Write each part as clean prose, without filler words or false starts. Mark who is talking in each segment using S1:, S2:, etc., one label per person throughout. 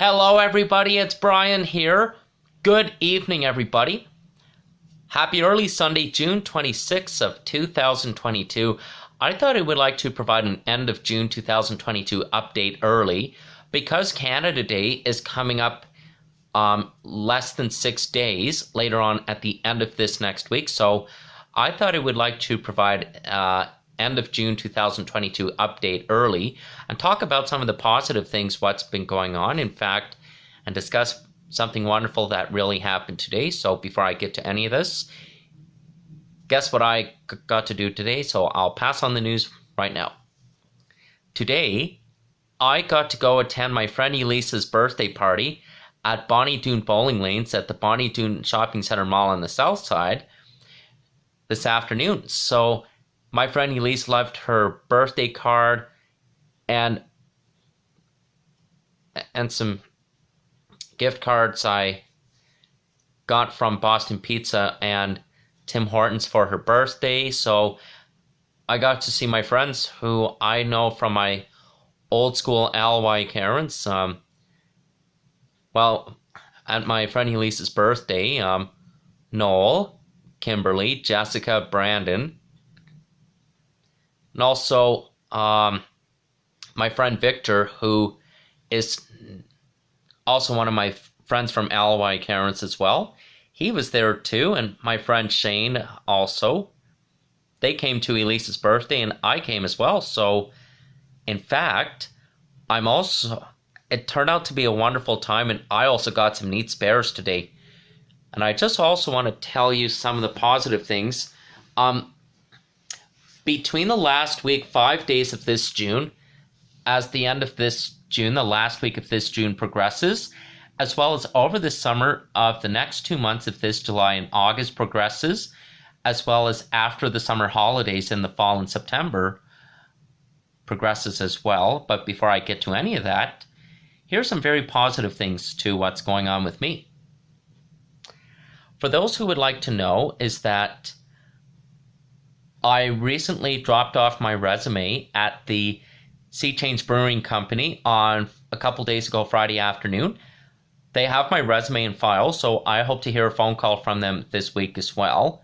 S1: Hello everybody, it's Brian here. Good evening everybody. Happy early Sunday, June 26th of 2022. I thought I would like to provide an end of June 2022 update early because Canada Day is coming up less than 6 days later on at the end of this next week. So I thought I would like to provide end of June 2022 update early and talk about some of the positive things what's been going on, in fact, and discuss something wonderful that really happened today. So before I get to any of this, guess what I got to do today? So I'll pass on the news right now. Today, I got to go attend my friend Elisa's birthday party at Bonnie Doon Bowling Lanes at the Bonnie Doon Shopping Center Mall on the south side this afternoon. So my friend Elise left her birthday card and some gift cards I got from Boston Pizza and Tim Hortons for her birthday. So I got to see my friends who I know from my old school LY Karens. Well, at my friend Elise's birthday, Noel, Kimberly, Jessica, Brandon, and also my friend Victor, who is also one of my friends from LY Karens as well. He was there too, and my friend Shane also. They came to Elisa's birthday, and I came as well. So, in fact, it turned out to be a wonderful time, and I also got some neat spares today. And I just also want to tell you some of the positive things. Between the last week, 5 days of this June, as the end of this June, the last week of this June progresses, as well as over the summer of the next 2 months of this July and August progresses, as well as after the summer holidays in the fall and September progresses as well. But before I get to any of that, here's some very positive things to what's going on with me. For those who would like to know, is that I recently dropped off my resume at the Sea Change Brewing Company on a couple days ago, Friday afternoon. They have my resume in file, so I hope to hear a phone call from them this week as well.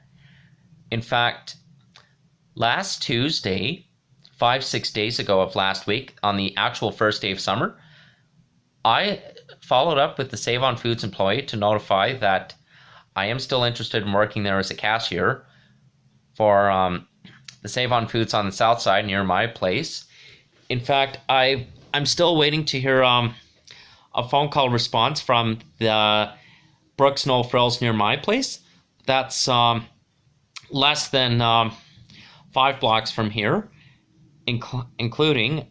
S1: In fact, last Tuesday, 5-6 days ago of last week, on the actual first day of summer, I followed up with the Save On Foods employee to notify that I am still interested in working there as a cashier for the Save On Foods on the south side near my place. In fact, I'm still waiting to hear a phone call response from the Brooks No Frills near my place. That's less than 5 blocks from here, including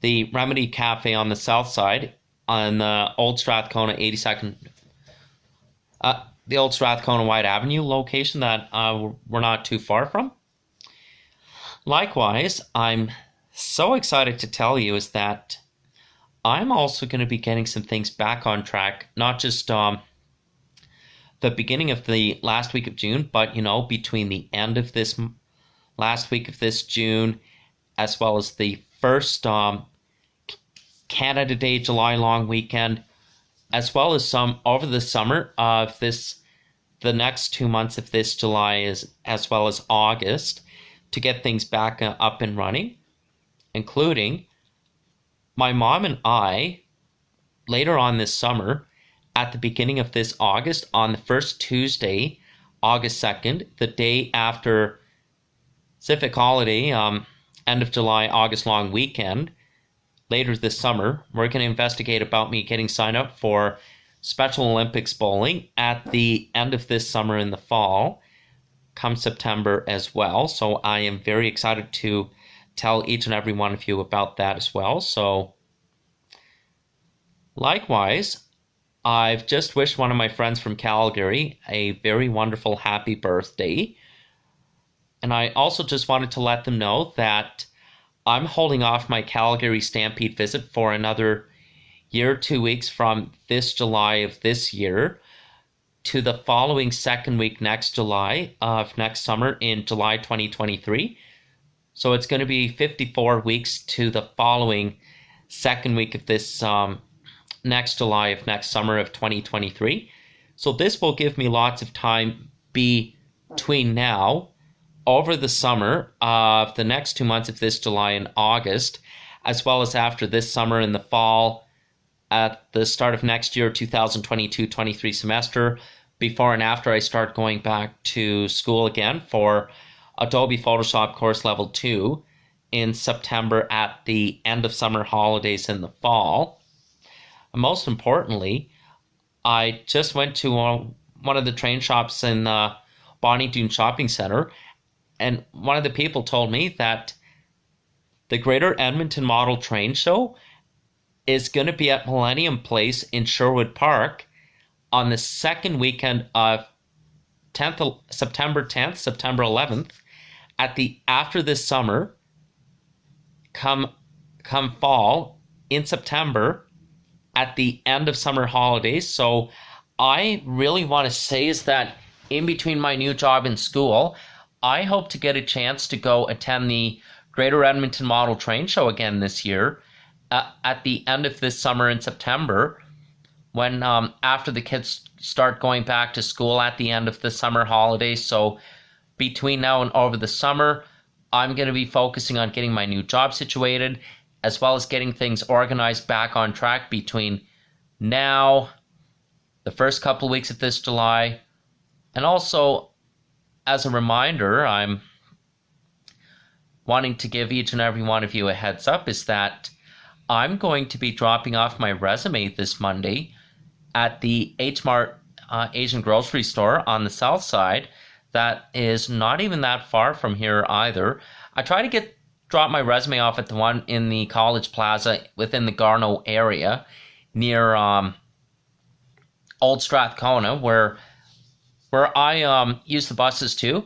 S1: the Remedy Cafe on the south side on the Old Strathcona 82nd, the Old Strathcona White Avenue location that we're not too far from. Likewise, I'm so excited to tell you is that I'm also going to be getting some things back on track, not just the beginning of the last week of June, but, between the end of this last week of this June, as well as the first Canada Day July long weekend, as well as some over the summer of the next 2 months of this July, as well as August, to get things back up and running, including my mom and I, later on this summer, at the beginning of this August, on the first Tuesday, August 2nd, the day after Civic Holiday, end of July, August long weekend, later this summer, we're going to investigate about me getting signed up for Special Olympics bowling at the end of this summer in the fall, come September as well. So I am very excited to tell each and every one of you about that as well. So likewise, I've just wished one of my friends from Calgary a very wonderful happy birthday. And I also just wanted to let them know that I'm holding off my Calgary Stampede visit for another year, 2 weeks from this July of this year to the following second week next July of next summer in July 2023. So it's going to be 54 weeks to the following second week of this next July of next summer of 2023. So this will give me lots of time between now, over the summer of the next 2 months of this July and August, as well as after this summer in the fall, at the start of next year, 2022-23 semester, before and after I start going back to school again for Adobe Photoshop course level 2 in September at the end of summer holidays in the fall. And most importantly, I just went to one of the train shops in Bonnie Doon Shopping Center, and one of the people told me that the Greater Edmonton Model Train Show is going to be at Millennium Place in Sherwood Park on the second weekend of September 10th, September 11th, after this summer, come fall in September at the end of summer holidays. So I really want to say is that in between my new job and school, I hope to get a chance to go attend the Greater Edmonton Model Train Show again this year at the end of this summer in September, when after the kids start going back to school at the end of the summer holidays. So between now and over the summer, I'm going to be focusing on getting my new job situated, as well as getting things organized back on track between now, the first couple of weeks of this July, and also, as a reminder, I'm wanting to give each and every one of you a heads up, is that I'm going to be dropping off my resume this Monday at the H Mart Asian grocery store on the south side. That is not even that far from here either. I try to drop my resume off at the one in the College Plaza within the Garneau area near Old Strathcona, where I use the buses to,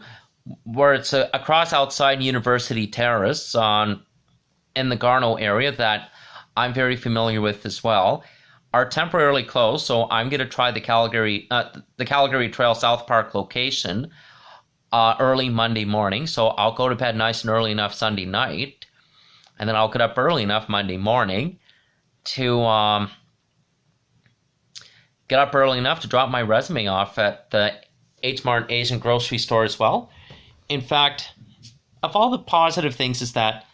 S1: where it's across outside University Terrace in the Garneau area that I'm very familiar with as well, are temporarily closed. So I'm going to try the Calgary Trail South Park location early Monday morning. So I'll go to bed nice and early enough Sunday night, and then I'll get up early enough Monday morning to drop my resume off at the H Mart Asian grocery store as well. In fact, of all the positive things is that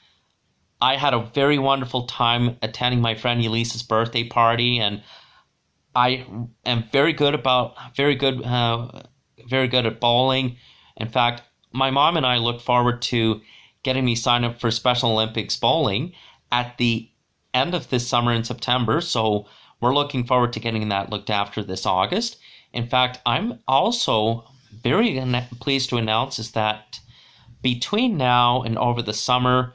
S1: I had a very wonderful time attending my friend Elise's birthday party, and I am very good at bowling. In fact, my mom and I look forward to getting me signed up for Special Olympics bowling at the end of this summer in September. So we're looking forward to getting that looked after this August. In fact, I'm also very pleased to announce is that between now and over the summer,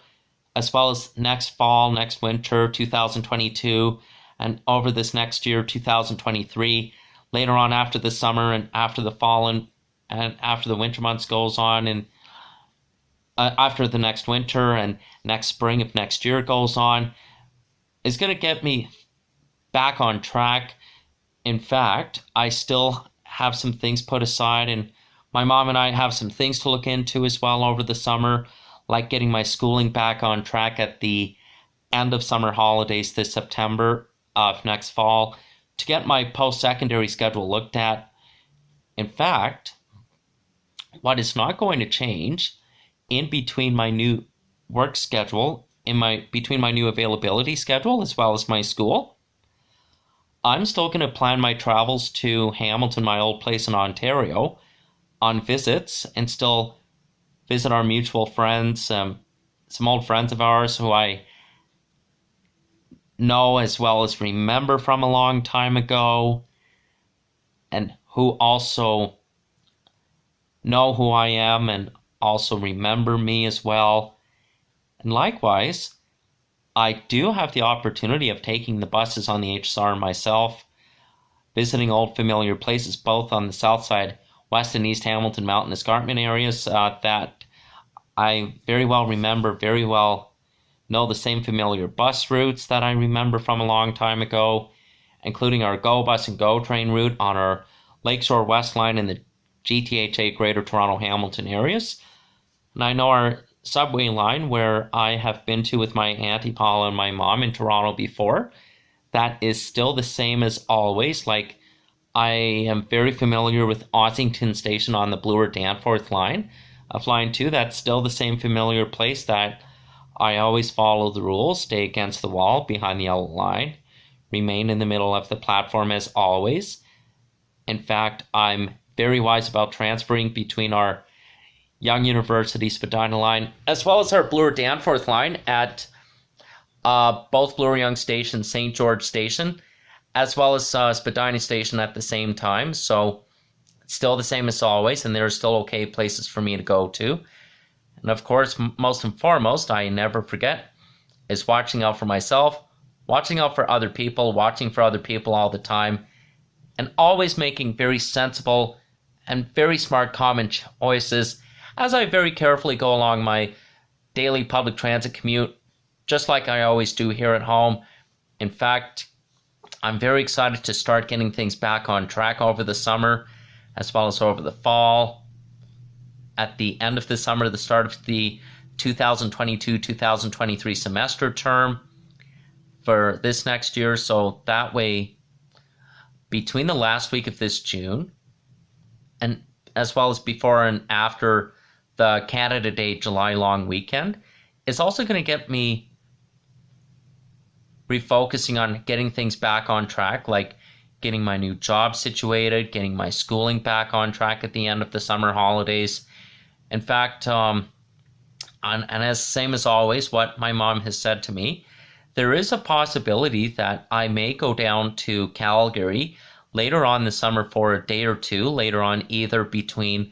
S1: as well as next fall, next winter, 2022, and over this next year, 2023, later on after the summer and after the fall and after the winter months goes on, and after the next winter and next spring of next year goes on, is going to get me back on track. In fact, I still have some things put aside, and my mom and I have some things to look into as well over the summer, like getting my schooling back on track at the end of summer holidays this September of next fall, to get my post-secondary schedule looked at. In fact, what is not going to change in between my new work schedule, between my new availability schedule as well as my school, I'm still going to plan my travels to Hamilton, my old place in Ontario, on visits, and still visit our mutual friends, some old friends of ours who I know as well as remember from a long time ago, and who also know who I am and also remember me as well. And likewise, I do have the opportunity of taking the buses on the HSR myself, visiting old familiar places both on the south side, West and East Hamilton Mountain Escarpment areas that I very well remember, very well know the same familiar bus routes that I remember from a long time ago, including our GO Bus and GO Train route on our Lakeshore West Line in the GTHA Greater Toronto Hamilton areas. And I know our subway line, where I have been to with my Auntie Paula and my mom in Toronto before, that is still the same as always. Like, I am very familiar with Ossington Station on the Bloor Danforth line of Line 2. That's still the same familiar place that I always follow the rules, stay against the wall behind the yellow line, remain in the middle of the platform as always. In fact, I'm very wise about transferring between our Young University Spadina line as well as our Bloor Danforth line at both Bloor Young Station, St. George Station, as well as Spadina Station at the same time. So it's still the same as always, and there are still okay places for me to go to. And of course, most and foremost, I never forget, is watching out for myself, watching out for other people, watching for other people all the time, and always making very sensible and very smart common choices as I very carefully go along my daily public transit commute, just like I always do here at home. In fact, I'm very excited to start getting things back on track over the summer, as well as over the fall. At the end of the summer, the start of the 2022-2023 semester term for this next year. So that way, between the last week of this June, and as well as before and after the Canada Day July long weekend, is also going to get me refocusing on getting things back on track, like getting my new job situated, getting my schooling back on track at the end of the summer holidays. In fact, and as same as always, what my mom has said to me, there is a possibility that I may go down to Calgary later on this summer for a day or two, later on either between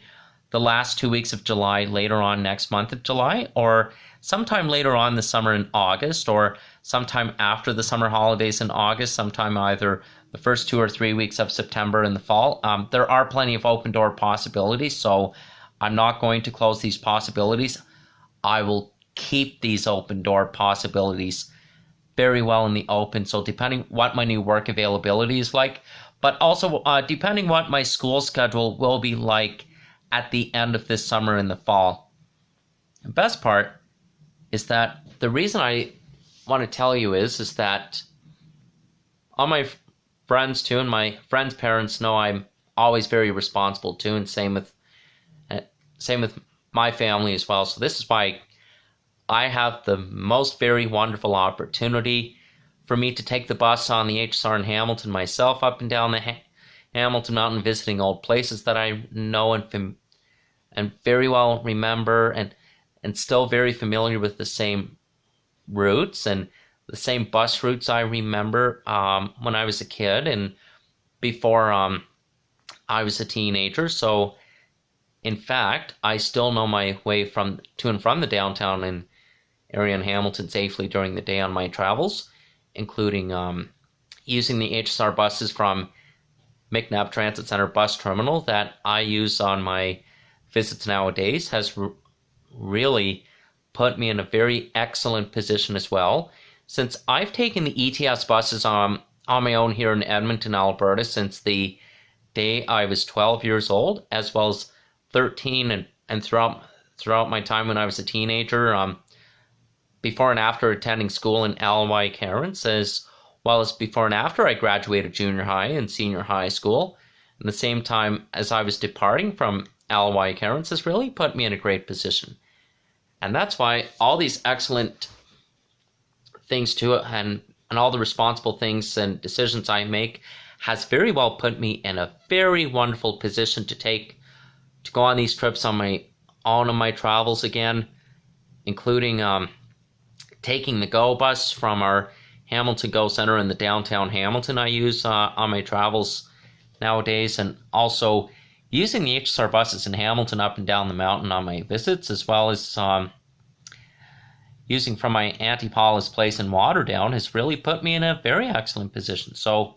S1: the last 2 weeks of July, later on next month of July, or sometime later on this summer in August, or sometime after the summer holidays in August, sometime either the first 2 or 3 weeks of September in the fall. There are plenty of open door possibilities, so I'm not going to close these possibilities. I will keep these open door possibilities very well in the open. So depending what my new work availability is like, but also depending what my school schedule will be like at the end of this summer in the fall. The best part is that the reason I want to tell you is that all my friends too, and my friends' parents know I'm always very responsible too, and same with my family as well. So this is why I have the most very wonderful opportunity for me to take the bus on the HSR in Hamilton myself up and down the Hamilton Mountain, visiting old places that I know and very well remember, and still very familiar with the same routes and the same bus routes I remember when I was a kid and before I was a teenager. So in fact, I still know my way to and from the downtown and area in Hamilton safely during the day on my travels, including using the HSR buses from McNabb Transit Center bus terminal that I use on my visits nowadays has really put me in a very excellent position as well, since I've taken the ETS buses on my own here in Edmonton, Alberta since the day I was 12 years old, as well as 13 and throughout my time when I was a teenager, before and after attending school in LY Cairns, as well as before and after I graduated junior high and senior high school, and the same time as I was departing from LY Cairns has really put me in a great position. And that's why all these excellent things to it and all the responsible things and decisions I make has very well put me in a very wonderful position to go on these trips on my own on my travels again, including taking the GO bus from our Hamilton GO Center in the downtown Hamilton I use on my travels nowadays, and also using the HSR buses in Hamilton up and down the mountain on my visits, as well as using from my Auntie Paula's place in Waterdown has really put me in a very excellent position. So,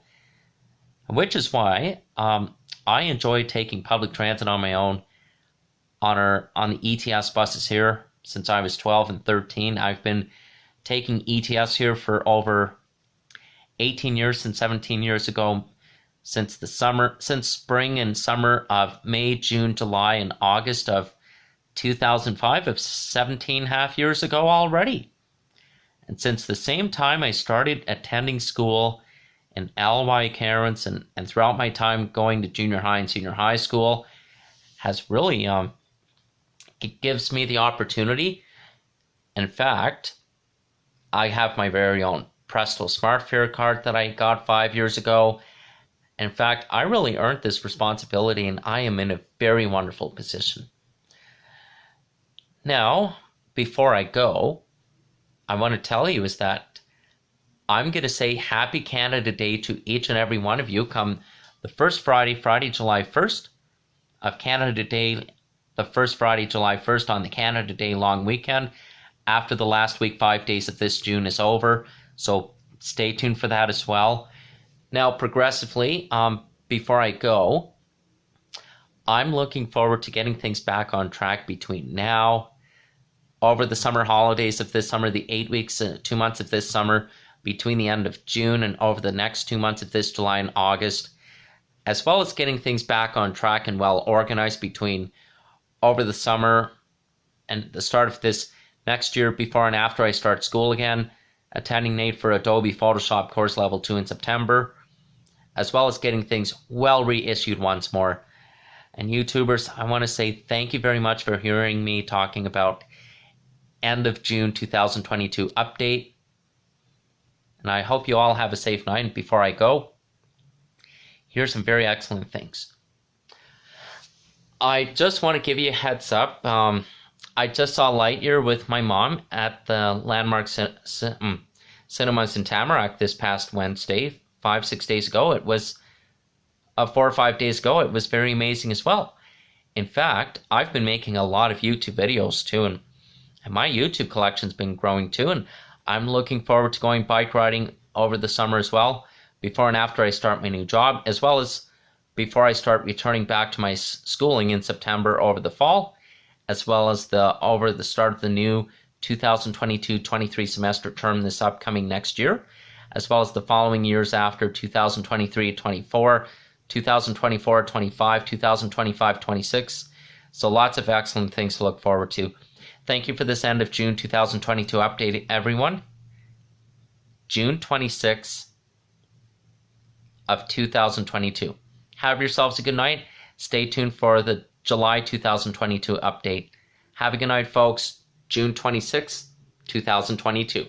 S1: which is why I enjoy taking public transit on my own on the ETS buses here since I was 12 and 13. I've been taking ETS here for over 18 years, since 17 years ago, since spring and summer of May, June, July, and August of 2005, of 17.5 years ago already. And since the same time I started attending school in LY Carrots and throughout my time going to junior high and senior high school has really it gives me the opportunity. In fact, I have my very own Presto Smart Fare card that I got 5 years ago. In fact, I really earned this responsibility, and I am in a very wonderful position. Now, before I go, I want to tell you is that I'm going to say Happy Canada Day to each and every one of you come the first Friday, July 1st of Canada Day, the first Friday, July 1st on the Canada Day long weekend after the last week, 5 days of this June is over. So stay tuned for that as well. Now, progressively, before I go, I'm looking forward to getting things back on track between now, over the summer holidays of this summer, the 8 weeks, 2 months of this summer, between the end of June and over the next 2 months of this July and August, as well as getting things back on track and well organized between over the summer and the start of this next year, before and after I start school again, attending NAIT for Adobe Photoshop course level 2 in September, as well as getting things well reissued once more. And YouTubers, I want to say thank you very much for hearing me talking about end of June 2022 update. And I hope you all have a safe night. And before I go, here's some very excellent things. I just want to give you a heads up. I just saw Lightyear with my mom at the Landmark Cinemas in Tamarack this past Wednesday, 5-6 days ago. It was 4 or 5 days ago. It was very amazing as well. In fact, I've been making a lot of YouTube videos too, and my YouTube collection's been growing too, and I'm looking forward to going bike riding over the summer as well, before and after I start my new job, as well as before I start returning back to my schooling in September over the fall, as well as over the start of the new 2022-23 semester term this upcoming next year, as well as the following years after 2023-24, 2024-25, 2025-26. So lots of excellent things to look forward to. Thank you for this end of June 2022 update, everyone. June 26th of 2022. Have yourselves a good night. Stay tuned for the July 2022 update. Have a good night, folks. June 26th, 2022.